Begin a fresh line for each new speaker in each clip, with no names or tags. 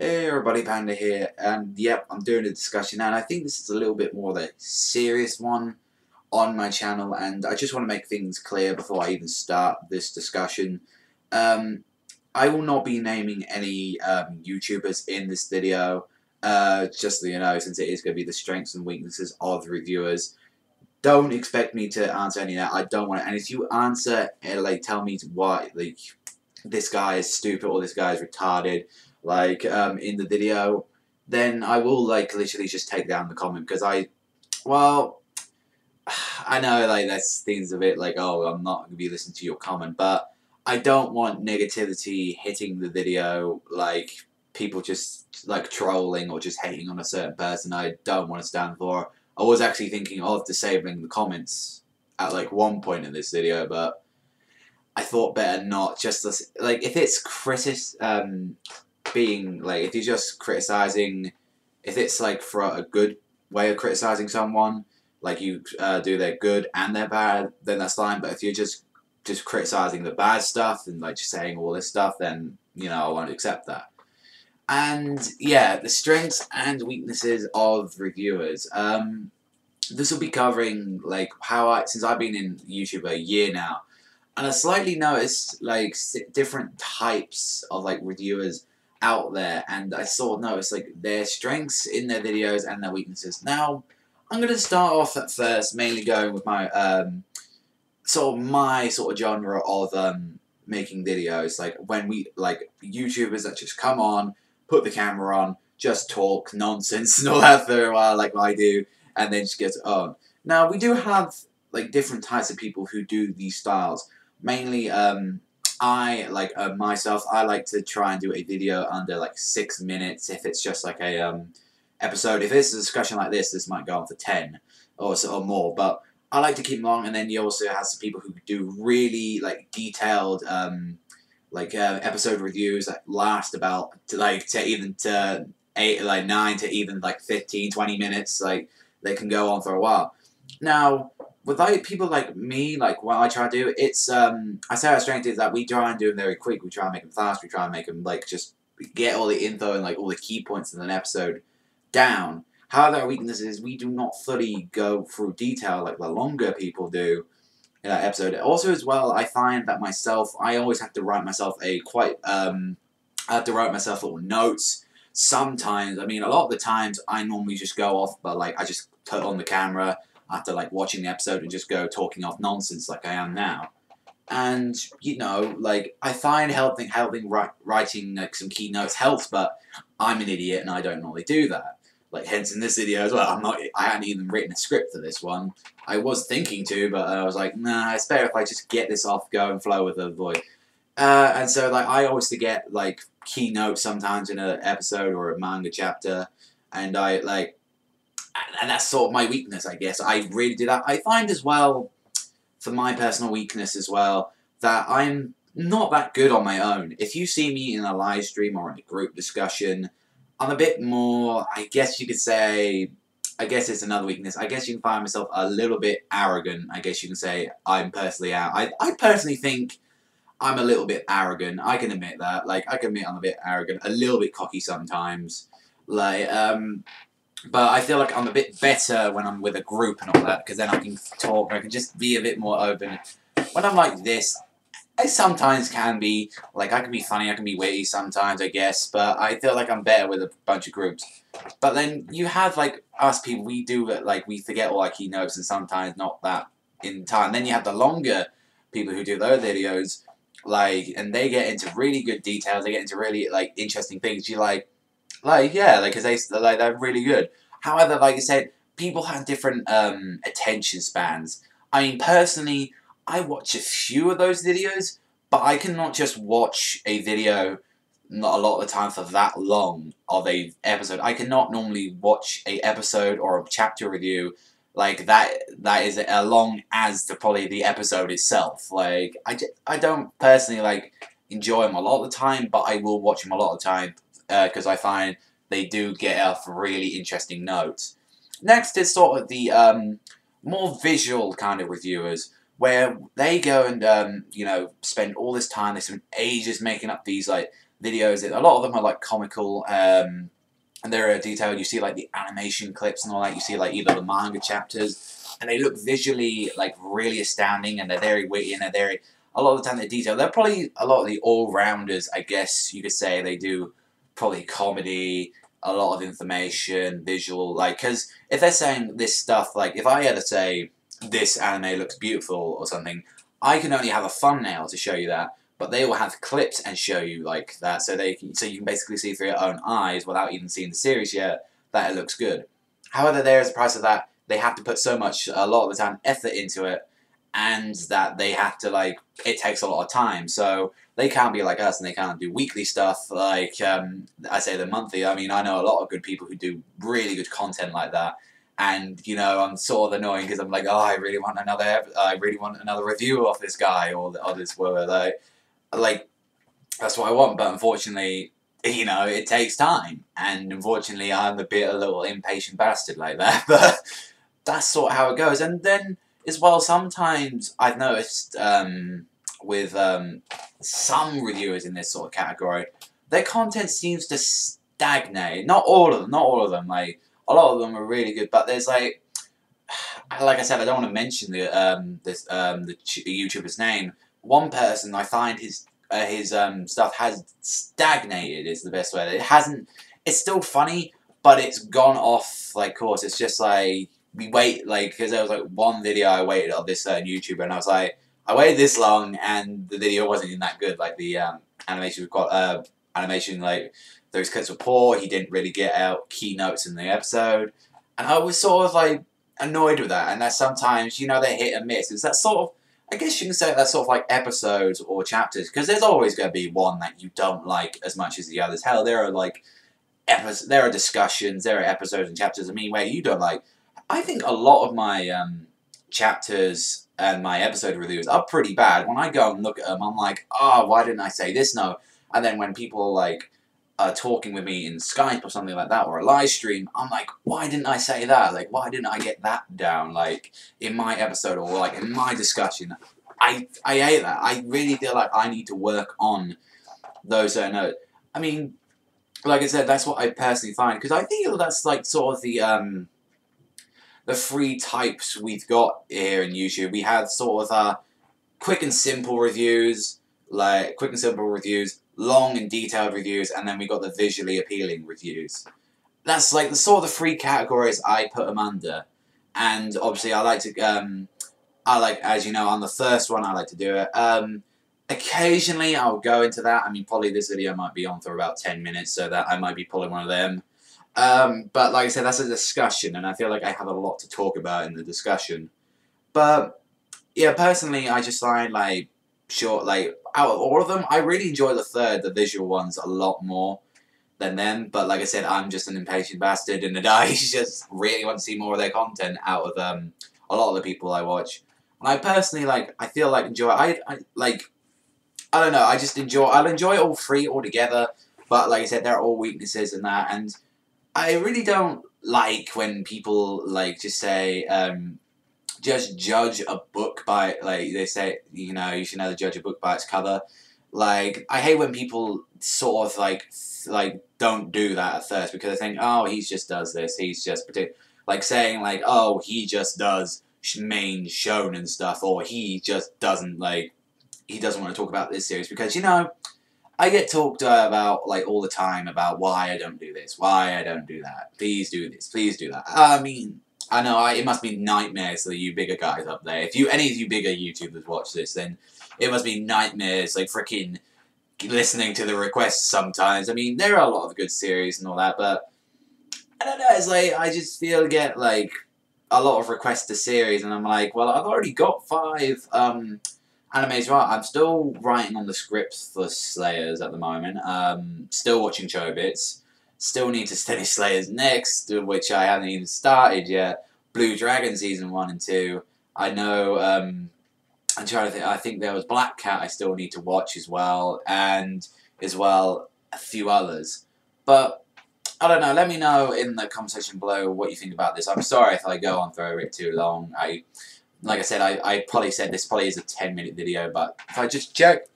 Hey everybody, Panda here, and yep, I'm doing a discussion now, and I think this is a little bit more of a serious one on my channel, and I just want to make things clear before I even start this discussion. Um, I will not be naming any YouTubers in this video, just so you know, since it is going to be the strengths and weaknesses of reviewers. Don't expect me to answer any of that. I don't want it, and if you answer, like, tell me why, like, this guy is stupid or this guy is retarded, like, in the video, then I will, like, literally just take down the comment, because well, I know, like, that's things a bit like, oh, I'm not going to be listening to your comment, but I don't want negativity hitting the video, like, people just, like, trolling or just hating on a certain person. I don't want to stand for. I was actually thinking of disabling the comments at, like, one point in this video, but I thought better not. Just like, if it's being like, if you're just criticizing, if it's like for a good way of criticizing someone, like you do their good and their bad, then that's fine. But if you're just criticizing the bad stuff and like just saying all this stuff, then I won't accept that. And yeah, the strengths and weaknesses of reviewers. This will be covering like how since I've been in YouTube a year now. And I slightly noticed like different types of like reviewers out there, and I sort of noticed like their strengths in their videos and their weaknesses. Now, I'm gonna start off at first, mainly going with my my sort of genre of making videos. Like when we like YouTubers that just come on, put the camera on, just talk nonsense and all that for a while, like I do, and then just get on. Now we do have like different types of people who do these styles. Mainly, I like myself. I like to try and do a video under like 6 minutes. If it's just like a episode, if it's a discussion like this might go on for 10 or more. But I like to keep them long. And then you also have some people who do really like detailed episode reviews that last about to 8 like 9 to even like 15, 20 minutes. Like they can go on for a while. Now, with like people like me, like what I try to do, it's I say our strength is that we try and do them very quick. We try and make them fast. We try and make them like just get all the info and like all the key points in an episode down. However, our weakness is we do not fully go through detail like the longer people do in that episode. Also, as well, I find that myself, I always have to write myself I have to write myself little notes. Sometimes, I mean, a lot of the times, I normally just go off, but like I just put on the camera after like watching the episode and just go talking off nonsense like I am now. And like I find writing like some keynotes helps, but I'm an idiot and I don't normally do that. Like hence in this video as well, I hadn't even written a script for this one. I was thinking to, but I was like, nah, it's better if I just get this off, go and flow with the voice. And so like I always forget like keynotes sometimes in an episode or a manga chapter, and and that's sort of my weakness, I guess. I really do that. I find as well, for my personal weakness as well, that I'm not that good on my own. If you see me in a live stream or in a group discussion, I'm a bit more, I guess you could say, I guess it's another weakness. I guess you can find myself a little bit arrogant. I guess you can say I'm personally out. I personally think I'm a little bit arrogant. I can admit that. Like, I can admit I'm a bit arrogant, a little bit cocky sometimes. Like, but I feel like I'm a bit better when I'm with a group and all that, because then I can talk, I can just be a bit more open. When I'm like this, I sometimes can be, like, I can be funny, I can be witty sometimes, I guess, but I feel like I'm better with a bunch of groups. But then you have, like, us people, we do, like, we forget all our keynotes and sometimes not that in time. Then you have the longer people who do those videos, like, and they get into really good details, they get into really, like, interesting things. You yeah, like, because they're really good. However, like I said, people have different attention spans. I mean, personally, I watch a few of those videos, but I cannot just watch a video not a lot of the time for that long of a episode. I cannot normally watch a episode or a chapter review like that. That is as long as probably the episode itself. Like I don't personally like enjoy them a lot of the time, but I will watch them a lot of the time because I find they do get off really interesting notes. Next is sort of the more visual kind of reviewers, where they go and spend all this time, they spend ages making up these like videos. A lot of them are like comical, and they're detailed. You see like the animation clips and all that. You see like either the manga chapters, and they look visually like really astounding, and they're very witty, and they're very, a lot of the time they're detailed. They're probably a lot of the all-rounders, I guess you could say. They do probably comedy, a lot of information, visual, like, because if they're saying this stuff, like, if I had to say, this anime looks beautiful or something, I can only have a thumbnail to show you that, but they will have clips and show you, like, that, so you can basically see through your own eyes, without even seeing the series yet, that it looks good. However, there is a price of that. They have to put so much, a lot of the time, effort into it, and that they have to, like, it takes a lot of time, so they can't be like us, and they can't do weekly stuff, like, I say the monthly. I mean, I know a lot of good people who do really good content like that, and, you know, I'm sort of annoying, because I'm like, oh, I really want another review of this guy, or this, whatever, like, that's what I want, but unfortunately, you know, it takes time, and unfortunately, I'm a little impatient bastard like that, but that's sort of how it goes, and then, as well, sometimes I've noticed with some reviewers in this sort of category, their content seems to stagnate. Not all of them. Like, a lot of them are really good, but there's like I said, I don't want to mention the YouTuber's name. One person, I find his stuff has stagnated. Is the best way. It hasn't. It's still funny, but it's gone off like course. It's just like, we wait, like, because there was like one video I waited of this YouTuber, and I was like, I waited this long, and the video wasn't even that good. Like, the animation we've got, animation, like, those clips were poor. He didn't really get out keynotes in the episode, and I was sort of like annoyed with that. And that sometimes, you know, they hit and miss. It's that sort of, I guess you can say that's sort of like episodes or chapters, because there's always going to be one that you don't like as much as the others. Hell, there are like there are discussions, there are episodes and chapters of me where you don't like. I think a lot of my chapters and my episode reviews are pretty bad. When I go and look at them, I'm like, oh, why didn't I say this? No. And then when people like are talking with me in Skype or something like that, or a live stream, I'm like, why didn't I say that? Like, why didn't I get that down, like, in my episode, or like in my discussion? I hate that. I really feel like I need to work on those notes. I mean, like I said, that's what I personally find, because I feel that's like sort of the three types we've got here in YouTube. We have sort of quick and simple reviews, long and detailed reviews, and then we got the visually appealing reviews. That's like the sort of the three categories I put them under. And obviously, I like to, as you know, on the first one, I like to do it. Occasionally, I'll go into that. I mean, probably this video might be on for about 10 minutes, so that I might be pulling one of them. But like I said, that's a discussion, and I feel like I have a lot to talk about in the discussion. But yeah, personally, I just find like out of all of them, I really enjoy the visual ones, a lot more than them. But like I said, I'm just an impatient bastard, and I just really want to see more of their content out of a lot of the people I watch. And I personally I feel like enjoy. I don't know. I'll enjoy all three altogether. But like I said, there are all weaknesses in that, and I really don't like when people just say just judge a book by they say, you know, you should never judge a book by its cover. Like, I hate when people sort of don't do that at first, because I think, oh, he just does this. He's just saying oh, he just does main shonen stuff, or he just doesn't he doesn't want to talk about this series, because, you know, I get talked about all the time about why I don't do this, why I don't do that. Please do this, please do that. I mean, I know it must be nightmares for you bigger guys up there. If any of you bigger YouTubers watch this, then it must be nightmares, freaking listening to the requests sometimes. I mean, there are a lot of good series and all that, but I don't know. It's I just feel I get a lot of requests to series, and I'm like, well, I've already got 5 animes right. I'm still writing on the scripts for Slayers at the moment. Still watching Chobits. Still need to finish Slayers next, which I haven't even started yet. Blue Dragon Season 1 and 2. I know, I'm trying to think, I think there was Black Cat I still need to watch as well, and as well a few others. But, I don't know, let me know in the comment section below what you think about this. I'm sorry if I go on for a bit too long. Like I said, I probably said this probably is a 10-minute video, but if I just check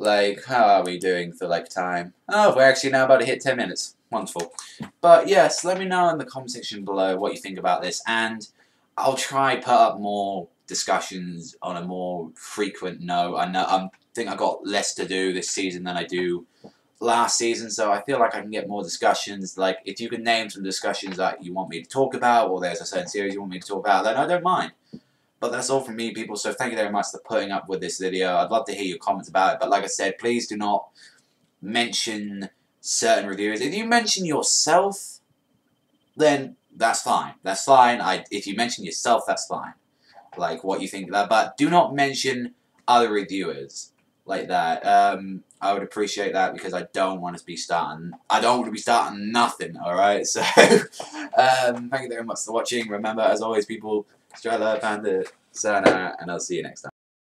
Like, how are we doing for, like, time? Oh, we're actually now about to hit 10 minutes. Wonderful. But, yes, let me know in the comment section below what you think about this, and I'll try put up more discussions on a more frequent note. I think I got less to do this season than I do last season, so I feel like I can get more discussions. Like, if you can name some discussions that you want me to talk about, or there's a certain series you want me to talk about, then I don't mind. But that's all from me, people, so thank you very much for putting up with this video. I'd love to hear your comments about it, but like I said, please do not mention certain reviewers. If you mention yourself, then that's fine. That's fine. If you mention yourself, that's fine. Like, what you think of that, but do not mention other reviewers like that. I would appreciate that, because I don't want to be starting nothing, alright? So, thank you very much for watching. Remember, as always, people, Strela, Panda, Sana, and I'll see you next time.